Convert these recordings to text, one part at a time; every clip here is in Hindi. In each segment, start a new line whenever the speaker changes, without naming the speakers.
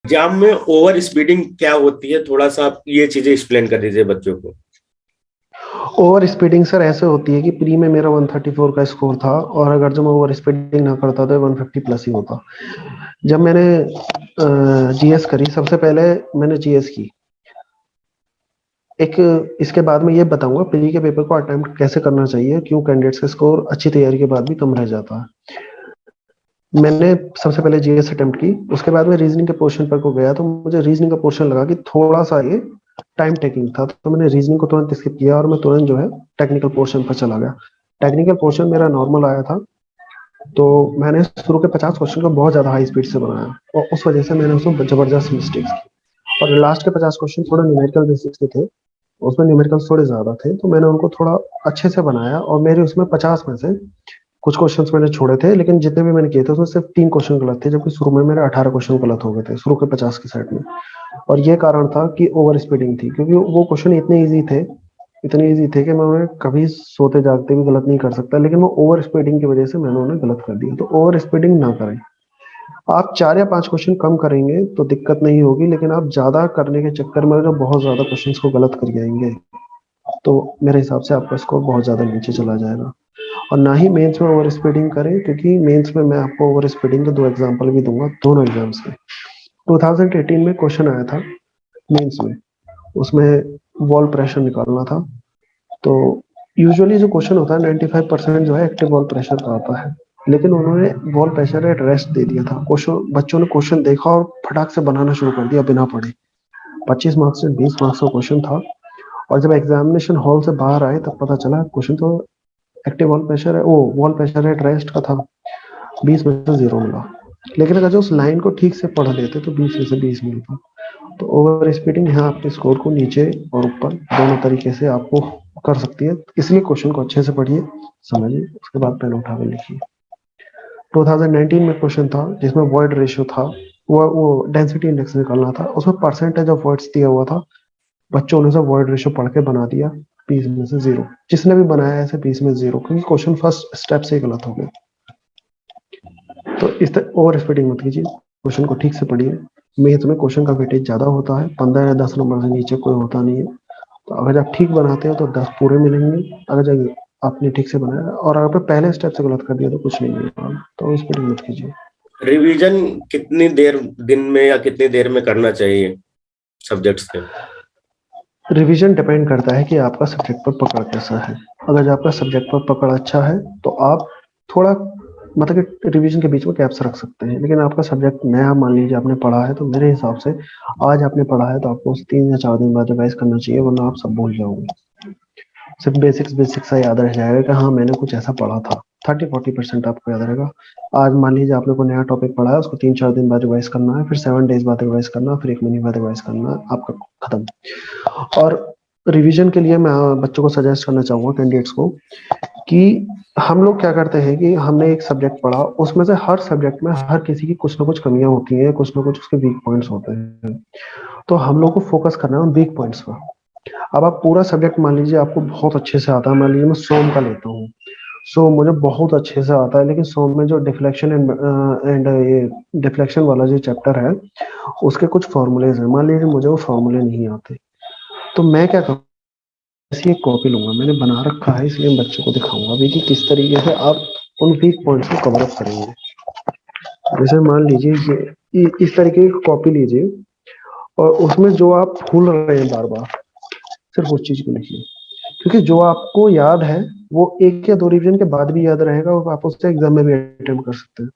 एग्जाम में ओवर स्पीडिंग क्या होती है, थोड़ा सा आप ये चीजें एक्सप्लेन कर दीजिए बच्चों को।
ओवर स्पीडिंग सर ऐसे होती है कि प्री में मेरा 134 का स्कोर था, और अगर जो मैं ओवर स्पीडिंग ना करता तो 150 प्लस ही होता। जब मैंने जीएस करी, सबसे पहले मैंने जीएस की एक, इसके बाद में ये बताऊंगा प्री के पेपर को अटेम्प्ट कैसे करना चाहिए, क्यों कैंडिडेट्स का स्कोर अच्छी तैयारी के बाद भी कम रह जाता है। मैंने सबसे पहले जीएस अटेम्प्ट की, उसके बाद में रीजनिंग के पोर्शन पर को गया, तो मुझे रीजनिंग का पोर्शन लगा कि थोड़ा सा ये टाइम टेकिंग था, तो मैंने रीजनिंग को तुरंत स्किप किया और मैं तुरंत जो है टेक्निकल पोर्शन पर चला गया। टेक्निकल पोर्शन मेरा नॉर्मल आया था, तो मैंने शुरू के 50 क्वेश्चन को बहुत ज्यादा हाई स्पीड से बनाया, और उस वजह से मैंने उसमें जबरदस्त मिस्टेक्स की। और लास्ट के 50 क्वेश्चन थोड़ा न्यूमेरिकल बेसिक्स के थे, उसमें न्यूमेरिकल थोड़े ज्यादा थे, तो मैंने उनको थोड़ा अच्छे से बनाया, और मेरे उसमें 50 में से कुछ क्वेश्चंस मैंने छोड़े थे, लेकिन जितने भी मैंने किए थे उसमें सिर्फ 3 क्वेश्चन गलत थे, जबकि शुरू में मेरे 18 क्वेश्चन गलत हो गए थे शुरू के 50 के सेट में। और ये कारण था कि ओवर स्पीडिंग थी, क्योंकि वो क्वेश्चन इतने ईजी थे कि मैं उन्हें कभी सोते जागते भी गलत नहीं कर सकता, लेकिन वो ओवर स्पीडिंग की वजह से मैंने उन्हें गलत कर दिया। तो ओवर स्पीडिंग ना करें। आप 4 या 5 क्वेश्चन कम करेंगे तो दिक्कत नहीं होगी, लेकिन आप ज्यादा करने के चक्कर में जो बहुत ज्यादा क्वेश्चंस को गलत कर जाएंगे, तो मेरे हिसाब से आपका स्कोर बहुत ज्यादा नीचे चला जाएगा। और ना ही मेंस में ओवर स्पीडिंग करें, क्योंकि मेंस में मैं आपको ओवर स्पीडिंग के 2 एग्जांपल भी दूंगा दोनों एग्जाम्स में। 2018 में क्वेश्चन आया था मेंस में, उसमें वॉल प्रेशर निकालना था। तो यूजुअली जो क्वेश्चन होता है 95% जो है एक्टिव वॉल प्रेशर का आता है, लेकिन उन्होंने वॉल प्रेशर एट रेस्ट दे दिया था। क्वेश्चन बच्चों ने क्वेश्चन देखा और फटाक से बनाना शुरू कर दिया बिना पढ़े। 25 मार्क्स से 20 मार्क्स का क्वेश्चन था, और जब एग्जामिनेशन हॉल से बाहर आए तब पता चला क्वेश्चन तो एक्टिव वॉल प्रेशर है, वो वॉल प्रेशर एट रेस्ट का था। 20 में से 0 मिला। लेकिन अगर जो उस लाइन को ठीक से पढ़ लेते तो 20 में से 20 मिलता। तो ओवर स्पीडिंग यहाँ आपके स्कोर को नीचे और ऊपर दोनों तरीके से आपको कर सकती है, इसलिए क्वेश्चन को अच्छे से पढ़िए, समझिए, उसके बाद पेन उठा के लिखिए। 2019 में क्वेश्चन था जिसमें वॉइड रेशियो था, वो डेंसिटी इंडेक्स निकालना था, उसमें परसेंटेज ऑफ वर्ड्स दिया हुआ था। बच्चों ने सब वर्ड रेशियो पढ़ के बना दिया। 20 में से 0, जिसने भी बनाया ऐसे 20 में 0, क्योंकि क्वेश्चन फर्स्ट स्टेप से ही गलत हो गया। तो इस तरह ओवर स्पीडिंग मत कीजिए, क्वेश्चन को ठीक से पढ़िए। मैथ में क्वेश्चन का वेटेज ज्यादा होता है, 15 या 10 नंबर से नीचे कोई होता नहीं है। तो अगर आप ठीक बनाते हो तो 10 पूरे मिलेंगे, अगर जब आपने ठीक से बनाया और अगर आपने पहले स्टेप से गलत कर दिया तो कुछ नहीं मिलेगा। तो स्पीडिंग मत कीजिए।
रिवीजन कितनी देर दिन में या कितनी देर में करना चाहिए सब्जेक्ट्स के?
रिवीजन डिपेंड करता है कि आपका सब्जेक्ट पर पकड़ कैसा है। अगर आपका सब्जेक्ट पर पकड़ अच्छा है तो आप थोड़ा मतलब कि रिवीजन के बीच में गैप्स रख सकते हैं, लेकिन आपका सब्जेक्ट नया मान लीजिए आपने पढ़ा है, तो मेरे हिसाब से आज आपने पढ़ा है तो आपको उस 3 या 4 दिन बाद रिवाइज करना चाहिए, वरना आप सब भूल जाओगे। सिर्फ बेसिक्स बेसिक्स सा याद रह जाएगा कि हाँ मैंने कुछ ऐसा पढ़ा था। 30-40% आपको याद रहेगा। आज मान लीजिए आपने कोई नया टॉपिक पढ़ा है, उसको 3-4 दिन बाद रिवाइज करना है, फिर 7 डेज बाद रिवाइज करना है, फिर 1 महीने बाद रिवाइज करना है, आपका खत्म। और रिवीजन के लिए मैं बच्चों को सजेस्ट करना चाहूंगा, कैंडिडेट्स को, कि हम लोग क्या करते हैं कि हमने एक सब्जेक्ट पढ़ा, उसमें से हर सब्जेक्ट में हर किसी की कुछ ना कुछ कमियां होती हैं, कुछ ना कुछ उसके वीक पॉइंट्स होते हैं। तो हम लोग को फोकस करना है उन वीक पॉइंट्स पर। अब आप पूरा सब्जेक्ट मान लीजिए आपको बहुत अच्छे से आता है, मान लीजिए मैं सोम का लेता हूँ, सो मुझे बहुत अच्छे से आता है, लेकिन सोम में जो डिफ्लेक्शन एंड ये डिफ्लेक्शन वाला जो चैप्टर है, उसके कुछ फॉर्मूलेज हैं, मान लीजिए मुझे वो फॉर्मूले नहीं आते, तो मैं क्या करूँ, ऐसी एक कॉपी लूंगा, मैंने बना रखा है इसलिए मैं बच्चों को दिखाऊंगा अभी कि किस तरीके से आप उन वीक पॉइंट्स को कवर अप करेंगे। जैसे मान लीजिए इस तरीके की कॉपी लीजिए, और उसमें जो आप भूल रहे हैं बार बार, सिर्फ उस चीज को लिखिए, क्योंकि जो आपको याद है वो 1 या 2 रिवीजन के बाद भी याद रहेगा, और आप उससे एग्जाम में भी अटेम्प्ट कर सकते हैं।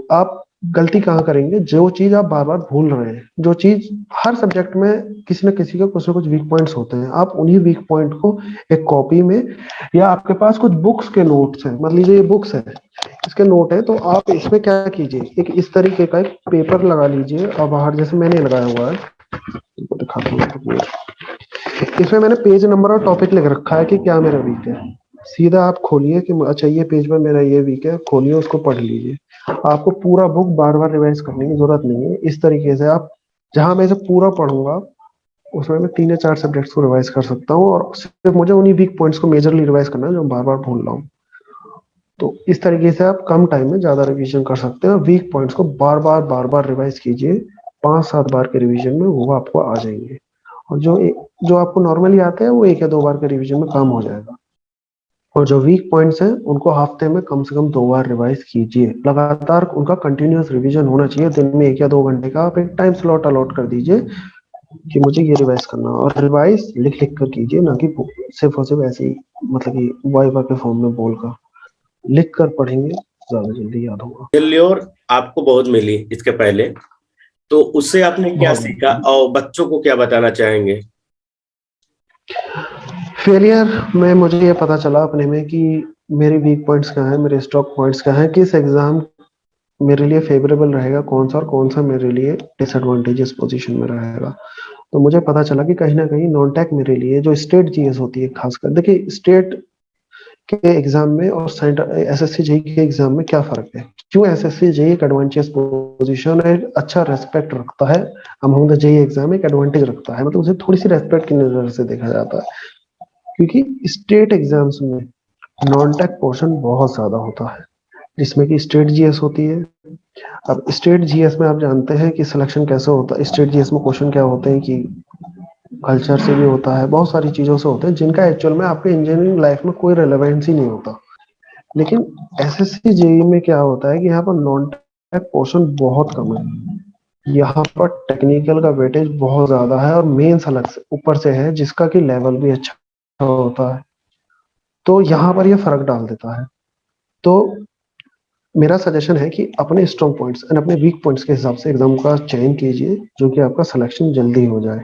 आप गलती कहाँ करेंगे, जो चीज आप बार बार भूल रहे हैं, जो चीज हर सब्जेक्ट में किसी न किसी का कुछ ना कुछ वीक पॉइंट्स होते हैं, आप उन्हीं वीक पॉइंट को एक कॉपी में, या आपके पास कुछ बुक्स के नोट्स हैं, मान लीजिए ये बुक्स है, इसके नोट है, तो आप इसमें क्या कीजिए, एक इस तरीके का एक पेपर लगा लीजिए, और बाहर जैसे मैंने लगाया हुआ है, आपको दिखाता हूँ आपको। इसमें मैंने पेज नंबर और टॉपिक लिख रखा है कि क्या मेरा वीक है। सीधा आप खोलिए कि अच्छा ये पेज पर मेरा ये वीक है, खोलिए उसको पढ़ लीजिए। आपको पूरा बुक बार बार रिवाइज करने की जरूरत नहीं है। इस तरीके से आप, जहां मैं इसे पूरा पढ़ूंगा उसमें मैं 3 या 4 सब्जेक्ट्स को रिवाइज कर सकता हूँ, और सिर्फ मुझे उन्हीं वीक पॉइंट्स को मेजरली रिवाइज करना है जो बार बार भूल रहा हूँ। तो इस तरीके से आप कम टाइम में ज्यादा रिवीजन कर सकते हैं, और वीक पॉइंट्स को बार बार रिवाइज कीजिए, 5-7 बार के रिवीजन में वो आपको आ जाएंगे। और जो आपको नॉर्मली आते हैं वो 1 या 2 बार के रिवीजन में काम हो जाएगा। और जो वीक पॉइंट्स हैं उनको हफ्ते में कम से कम 2 बार रिवाइज कीजिए। लगातार उनका कंटिन्यूअस रिवीजन होना चाहिए। दिन में 1 या 2 घंटे का आप एक टाइम स्लॉट अलॉट कर दीजिए कि मुझे ये रिवाइज करना है, और रिवाइज लिख लिख कर कीजिए, ना कि सिर्फ और सिर्फ ऐसे ही मतलब कि वाइवा के फॉर्म में बोल कर। लिख कर पढ़ेंगे ज्यादा जल्दी याद होगा।
फेल्योर आपको बहुत मिली इसके पहले, तो उससे आपने क्या
बहुत
सीखा और बच्चों को क्या बताना चाहेंगे?
फेलियर में मुझे ये पता चला अपने में कि मेरे वीक पॉइंट्स क्या हैं, मेरे स्ट्रॉन्ग पॉइंट्स क्या हैं, किस एग्जाम मेरे लिए फेवरेबल रहेगा कौन सा, और कौन सा मेरे लिए डिसएडवांटेजेस पोजीशन में रहेगा। तो मुझे पता चला कि कहीं ना कहीं नॉन टेक मेरे लिए, जो स्टेट जीएस होती है खासकर, देखिए स्टेट के एग्जाम में और सेंटर एसएससी जेई के एग्जाम में क्या फर्क है, क्यों एसएससी जेई एक एडवांटेज पोजीशन है, अच्छा रेस्पेक्ट रखता है अमंग द जेई एग्जाम, एक एडवांटेज रखता है, मतलब उसे थोड़ी सी रेस्पेक्ट की नजर से देखा जाता है, क्योंकि स्टेट एग्जाम्स में नॉन टेक पोर्शन बहुत ज्यादा होता है, जिसमें कि स्टेट जीएस होती है। अब स्टेट जीएस में आप जानते हैं कि सिलेक्शन कैसे होता है। स्टेट जीएस में क्वेश्चन क्या होते हैं कि कल्चर से भी होता है, बहुत सारी चीजों से होते हैं जिनका एक्चुअल में आपके इंजीनियरिंग लाइफ में कोई रेलेवेंस ही नहीं होता। लेकिन एसएससी जेई में क्या होता है कि यहाँ पर नॉन टेक पोर्शन बहुत कम है, यहाँ पर टेक्निकल का वेटेज बहुत ज्यादा है, और मेंस अलग से ऊपर से है जिसका कि लेवल भी अच्छा होता है। तो यहाँ पर ये फर्क डाल देता है। तो मेरा सजेशन है कि अपने स्ट्रॉन्ग पॉइंट्स एंड अपने वीक पॉइंट्स के हिसाब से एग्जाम का चयन कीजिए, जो कि आपका सिलेक्शन जल्दी हो जाए।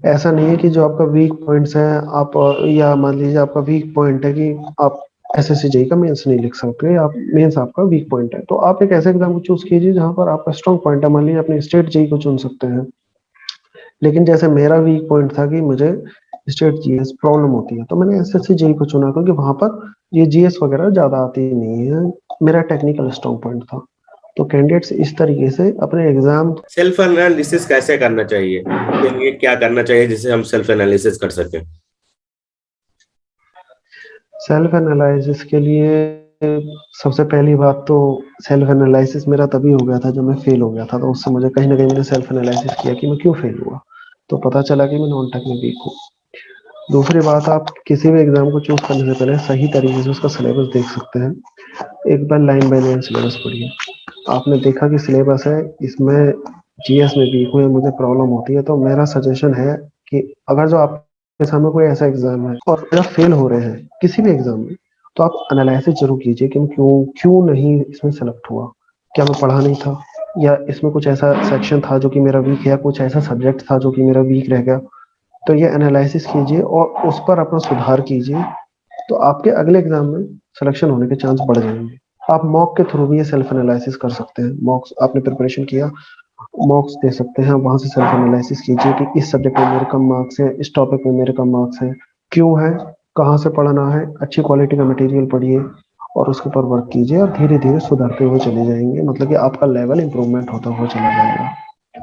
ऐसा नहीं है कि जो आपका वीक पॉइंट्स है आप, या मान लीजिए आपका वीक पॉइंट है कि आप एसएससी जेई का मेंस नहीं लिख सकते, आप मेंस आपका वीक पॉइंट है, तो आप एक ऐसे एग्जाम को चूज कीजिए जहां पर आपका स्ट्रॉन्ग पॉइंट है। मान लीजिए अपने स्टेट जेई को चुन सकते हैं, लेकिन जैसे मेरा वीक पॉइंट था कि मुझे स्टेट जीएस प्रॉब्लम होती है, तो मैंने एसएससी जेई को चुना क्योंकि वहां पर ये जीएस वगैरह ज्यादा आती नहीं है, मेरा टेक्निकल स्ट्रॉन्ग पॉइंट था। तो कैंडिडेट्स इस तरीके से अपने एग्जाम।
सेल्फ एनालिसिस कैसे करना चाहिए, उसके लिए क्या करना चाहिए जिससे हम सेल्फ एनालिसिस कर सकें?
सेल्फ एनालिसिस के लिए सबसे पहली बात तो, सेल्फ एनालिसिस मेरा तभी हो गया था जब मैं फेल हो गया था, तो उससे मुझे कहीं ना कहीं मैंने सेल्फ एनालिसिस किया कि मैं क्यों फेल हुआ, तो पता चला कि मैं नॉन टेक में वीक हूँ। दूसरी बात, आप किसी भी एग्जाम को चूज करने से पहले सही तरीके से उसका सिलेबस देख सकते हैं। एक बार लाइन बाय लाइन सिलेबस पढ़िए। आपने देखा कि सिलेबस है, इसमें जीएस में वीक हुए मुझे प्रॉब्लम होती है, तो मेरा सजेशन है कि अगर जो आपके सामने कोई ऐसा एग्जाम है और अगर फेल हो रहे हैं किसी भी एग्जाम में, तो आप एनालिसिस जरूर कीजिए कि मैं क्यों क्यों नहीं इसमें सेलेक्ट हुआ। क्या मैं पढ़ा नहीं था, या इसमें कुछ ऐसा सेक्शन था जो कि मेरा वीक है, या कुछ ऐसा सब्जेक्ट था जो कि मेरा वीक रह गया। तो ये एनालिसिस कीजिए और उस पर अपना सुधार कीजिए, तो आपके अगले एग्जाम में सिलेक्शन होने के चांस बढ़ जाएंगे। आप मॉक के थ्रू भी ये सेल्फ एनालिसिस कर सकते हैं। मॉक्स आपने प्रिपरेशन किया, मॉक्स दे सकते हैं, वहां से सेल्फ एनालिसिस कीजिए कि इस सब्जेक्ट में मेरे कम मार्क्स हैं, इस टॉपिक में मेरे कम मार्क्स हैं, क्यों है, कहाँ से पढ़ना है, अच्छी क्वालिटी का मटेरियल पढ़िए और उसके ऊपर वर्क कीजिए, और धीरे धीरे सुधरते हुए चले जाएंगे, मतलब कि आपका लेवल इंप्रूवमेंट होता हुआ चला जाएगा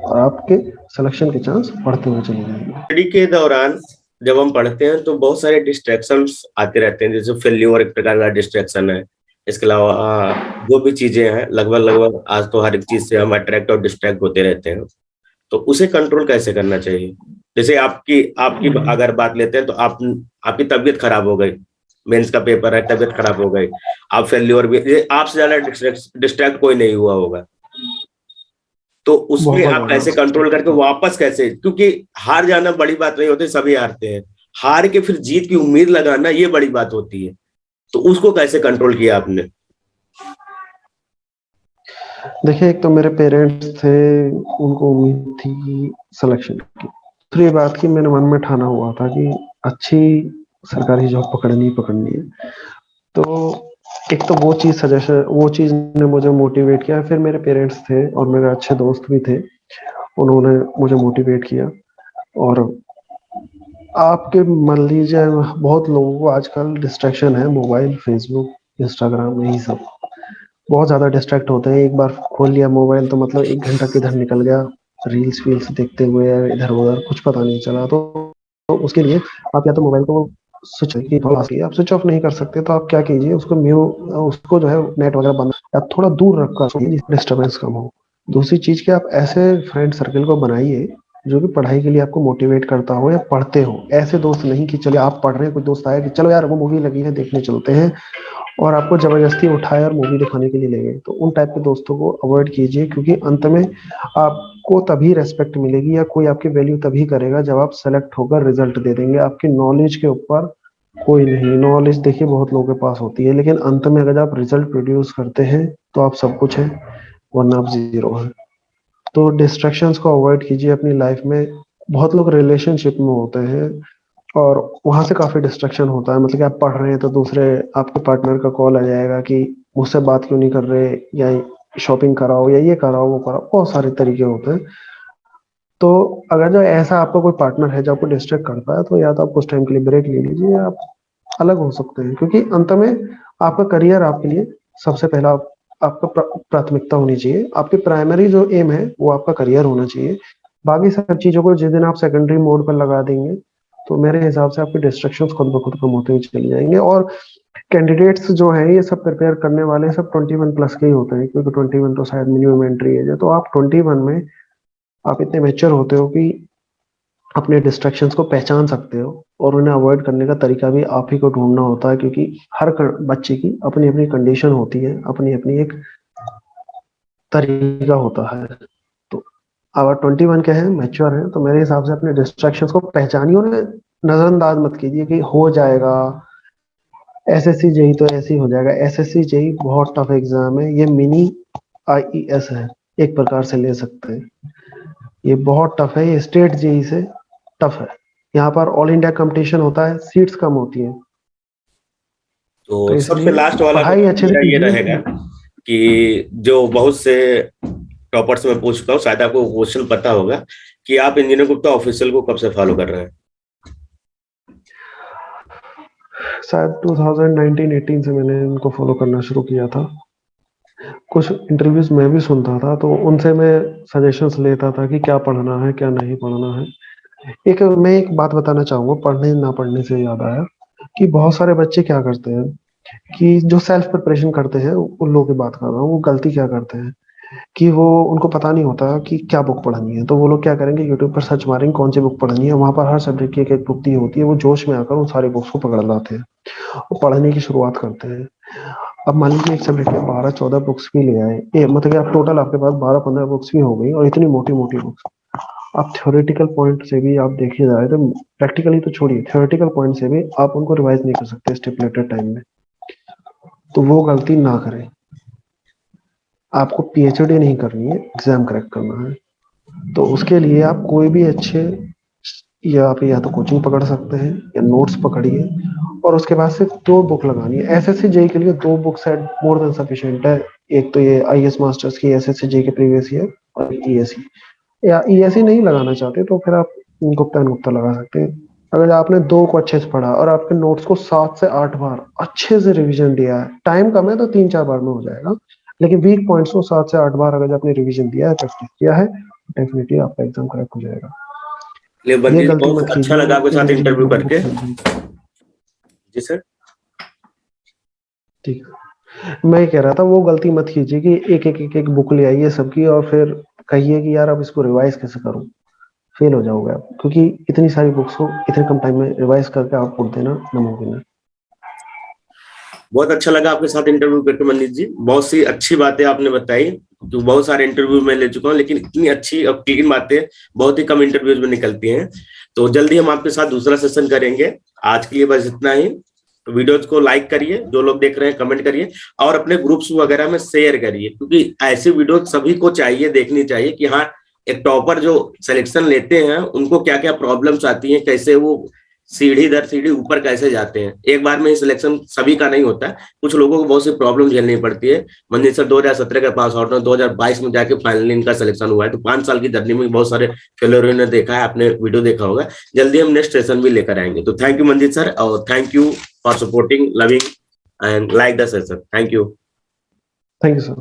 और आपके सिलेक्शन के चांस बढ़ते हुए चले जाएंगे।
स्टडी के दौरान जब हम पढ़ते हैं तो बहुत सारे डिस्ट्रैक्शंस आते रहते हैं, जैसे फेल्यूर एक प्रकार का डिस्ट्रैक्शन है। इसके अलावा जो भी चीजें हैं, लगभग लगभग आज तो हर एक चीज से हम अट्रैक्ट और डिस्ट्रैक्ट होते रहते हैं, तो उसे कंट्रोल कैसे करना चाहिए? जैसे आपकी आपकी अगर बात लेते हैं तो आपकी तबीयत खराब हो गई, मेंस का पेपर है, तबीयत खराब हो गई, आप फेल्योर भी, ये आपसे ज्यादा डिस्ट्रैक्ट कोई नहीं हुआ होगा, तो उसमें
बहुत
आप
ज्यादा
कैसे कंट्रोल करके वापस कैसे, क्योंकि हार जाना बड़ी बात नहीं होती, सभी हारते हैं, हार के फिर जीत की उम्मीद लगाना ये बड़ी बात होती है, तो उसको कैसे कंट्रोल किया आपने?
देखिए, एक तो मेरे पेरेंट्स थे, उनको उम्मीद थी सिलेक्शन की। दूसरी बात की मैंने मन में ठाना हुआ था कि अच्छी सरकारी जॉब पकड़नी ही पकड़नी है। तो एक तो वो चीज सजेशन, वो चीज ने मुझे मोटिवेट किया। फिर मेरे पेरेंट्स थे और मेरे अच्छे दोस्त भी थे, उन्होंने मुझे मोटिवेट किया। और आपके मान लीजिए, बहुत लोगों को आजकल डिस्ट्रैक्शन है, मोबाइल, फेसबुक, इंस्टाग्राम, यही सब बहुत ज्यादा डिस्ट्रैक्ट होते हैं। एक बार खोल लिया मोबाइल तो मतलब 1 घंटा किधर निकल गया, रील्स वील्स देखते हुए इधर उधर कुछ पता नहीं चला। तो उसके लिए आप या तो मोबाइल को स्विच आप स्विच ऑफ नहीं कर सकते, तो आप क्या कीजिए, उसको जो है नेट वगैरह बंद या थोड़ा दूर रखकर डिस्टर्बेंस कम हो। दूसरी चीज कि आप ऐसे फ्रेंड सर्कल को बनाइए जो कि पढ़ाई के लिए आपको मोटिवेट करता हो या पढ़ते हो। ऐसे दोस्त नहीं कि चलिए आप पढ़ रहे हैं, कोई दोस्त आया कि चलो यार वो मूवी लगी है देखने चलते हैं, और आपको जबरदस्ती उठाए और मूवी दिखाने के लिए ले गए। तो उन टाइप के दोस्तों को अवॉइड कीजिए, क्योंकि अंत में आपको तभी रेस्पेक्ट मिलेगी या कोई आपकी वैल्यू तभी करेगा जब आप सेलेक्ट होकर रिजल्ट दे देंगे। आपकी नॉलेज के ऊपर कोई नहीं। नॉलेज देखिए बहुत लोगों के पास होती है, लेकिन अंत में अगर आप रिजल्ट प्रोड्यूस करते हैं तो आप सब कुछ है, वरना आप जीरो हैं। तो डिस्ट्रैक्शंस को अवॉइड कीजिए अपनी लाइफ में। बहुत लोग रिलेशनशिप में होते हैं और वहां से काफी डिस्ट्रैक्शन होता है, मतलब कि आप पढ़ रहे हैं तो दूसरे आपके पार्टनर का कॉल आ जाएगा कि मुझसे बात क्यों नहीं कर रहे, या शॉपिंग कराओ, या ये कराओ वो कराओ, बहुत सारे तरीके होते हैं। तो अगर जो ऐसा आपका कोई पार्टनर है जो आपको डिस्ट्रैक्ट करता है, तो या तो आप कुछ टाइम के लिए ब्रेक ले लीजिए, या आप अलग हो सकते हैं। क्योंकि अंत में आपका करियर आपके लिए सबसे पहला आपका प्राथमिकता होनी चाहिए। आपकी प्राइमरी जो एम है वो आपका करियर होना चाहिए। बाकी सब चीजों को जिस दिन आप सेकेंडरी मोड पर लगा देंगे, तो मेरे हिसाब से आपके डिस्ट्रक्शंस खुद ब खुद कम होते हुए चले जाएंगे। और कैंडिडेट्स जो हैं ये सब प्रिपेयर करने वाले सब 21+ के ही होते हैं, क्योंकि 21 तो शायद मिनिमम एंट्री एज है। तो आप 21 में आप इतने मेच्योर होते हो कि अपने डिस्ट्रैक्शंस को पहचान सकते हो, और उन्हें अवॉइड करने का तरीका भी आप ही को ढूंढना होता है, क्योंकि हर बच्चे की अपनी अपनी कंडीशन होती है, अपनी अपनी एक तरीका होता है। तो अगर 21 के हैं, मैच्योर हैं, तो मेरे हिसाब से अपने डिस्ट्रैक्शंस को पहचानिए, उन्हें नजरअंदाज मत कीजिए कि हो जाएगा, एसएससी जेई तो ऐसे ही हो जाएगा। एसएससी जेई बहुत टफ एग्जाम है, ये मिनी आईईएस है, एक प्रकार से ले सकते हैं। ये बहुत टफ है, ये स्टेट जेई से टफ है। यहाँ पर ऑल इंडिया कंपटीशन होता है, सीट्स कम होती है, तो
तो सबसे
इसलिए
लास्ट वाला
पढ़ाई
क्वेश्चन
अच्छे से
मेरा ये
कीजिए।
रहेगा कि जो बहुत से टॉपर्स में पूछता हूँ, शायद आपको क्वेश्चन पता होगा कि आप इंजीनियर गुप्ता ऑफिशियल को कब से फॉलो कर रहे हैं?
शायद 2019-18 से मैंने इनको फॉलो करना शुरू किया था। कुछ इंटरव्यूज मैं भी सुनता था, तो उनसे मैं सजेशंस लेता था कि क्या पढ़ना है क्या नहीं पढ़ना है। मैं एक बात बताना चाहूंगा, पढ़ने ना पढ़ने से याद आया कि बहुत सारे बच्चे क्या करते हैं कि जो सेल्फ प्रिपरेशन करते हैं, उन लोगों की बात कर रहा हूँ, वो गलती क्या करते हैं कि वो उनको पता नहीं होता कि क्या बुक पढ़नी है। तो वो लोग क्या करेंगे, यूट्यूब पर सर्च मारेंगे कौन सी बुक पढ़नी है, वहां पर हर सब्जेक्ट की एक एक बुक दी होती है, वो जोश में आकर उन सारी बुक्स को पकड़ लाते हैं और पढ़ने की शुरुआत करते हैं। अब मान लीजिए एक सब्जेक्ट में 12-14 बुक्स भी ले आए, मतलब कि आप टोटल आपके पास 12-15 बुक्स भी हो गई, और इतनी मोटी मोटी बुक्स। आप थ्योरेटिकल पॉइंट से भी आप देखिए जाए तो, प्रैक्टिकली तो छोड़िए, थ्योरेटिकल पॉइंट से भी आप उनको रिवाइज नहीं कर सकते स्टिपुलेटेड टाइम में। तो वो गलती ना करें। आपको पीएचडी नहीं करनी है, एग्जाम क्रैक करना है। तो उसके लिए आप कोई भी अच्छे, या आप या तो कोचिंग पकड़ सकते हैं या नोट्स पकड़िए, और उसके बाद से 2 बुक लगानी है। एसएससी जेई के लिए 2 book set more than sufficient है। एक तो ये आईएएस मास्टर्स की एसएससी जेई के प्रीवियस ईयर, और ईएसई। या ईएसई नहीं लगाना चाहते तो फिर आप गुप्ता एंड गुप्ता लगा सकते हैं। अगर आपने 2 को अच्छे से पढ़ा और आपके नोट्स को 7 से 8 बार अच्छे से रिवीजन दिया है, टाइम कम है तो 3-4 बार में हो जाएगा, लेकिन वीक पॉइंट्स को 7 से 8 बार अगर आपने रिवीजन दिया है, प्रैक्टिस किया है, डेफिनेटली आपका एग्जाम क्रैक हो जाएगा।
चलिए
ये
बंदी जी,
गलती
बहुत
मत
अच्छा
कीजिए
लगा आपके
कि
साथ
नहीं
इंटरव्यू
बुक
करके।
चल रही।
जी सर।
ठीक है, मैं ये कह रहा था वो गलती मत कीजिए कि एक बुक ले आइए सबकी, और फिर कहिए कि यार अब इसको रिवाइज कैसे करूं। फेल हो जाओगे आप, क्योंकि इतनी सारी बुक्स को इतने कम टाइम में रिवाइज करके आउटपुट देना नामुमकिन है।
बहुत अच्छा लगा आपके साथ इंटरव्यू करके मंदिर जी, बहुत सी अच्छी बातें आपने बताई। तो बहुत सारे इंटरव्यू में ले चुका हूँ, लेकिन इतनी अच्छी और क्लीन बातें बहुत ही कम इंटरव्यूज में निकलती हैं। तो जल्दी हम आपके साथ दूसरा सेशन करेंगे। आज के लिए बस इतना ही। तो वीडियोज को लाइक करिए, जो लोग देख रहे हैं कमेंट करिए, और अपने ग्रुप्स वगैरह में शेयर करिए, क्योंकि ऐसे वीडियो सभी को चाहिए, देखनी चाहिए कि हाँ, एक टॉपर जो सिलेक्शन लेते हैं उनको क्या क्या प्रॉब्लम्स आती हैं, कैसे वो सीढ़ी दर सीढ़ी ऊपर कैसे जाते हैं। एक बार में ही सिलेक्शन सभी का नहीं होता है, कुछ लोगों को बहुत सी प्रॉब्लम झेलनी पड़ती है। मंदिर सर 2017 का पास आउट है, 2022 में जाके फाइनली इनका सिलेक्शन हुआ है। तो 5 साल की जर्नी में बहुत सारे फेलोर ने देखा है, आपने वीडियो देखा होगा। जल्दी हम नेक्स्ट सेशन भी लेकर आएंगे। तो थैंक यू मंदिर सर, और thank you for supporting, loving and like the session. Thank you.
Thank you sir.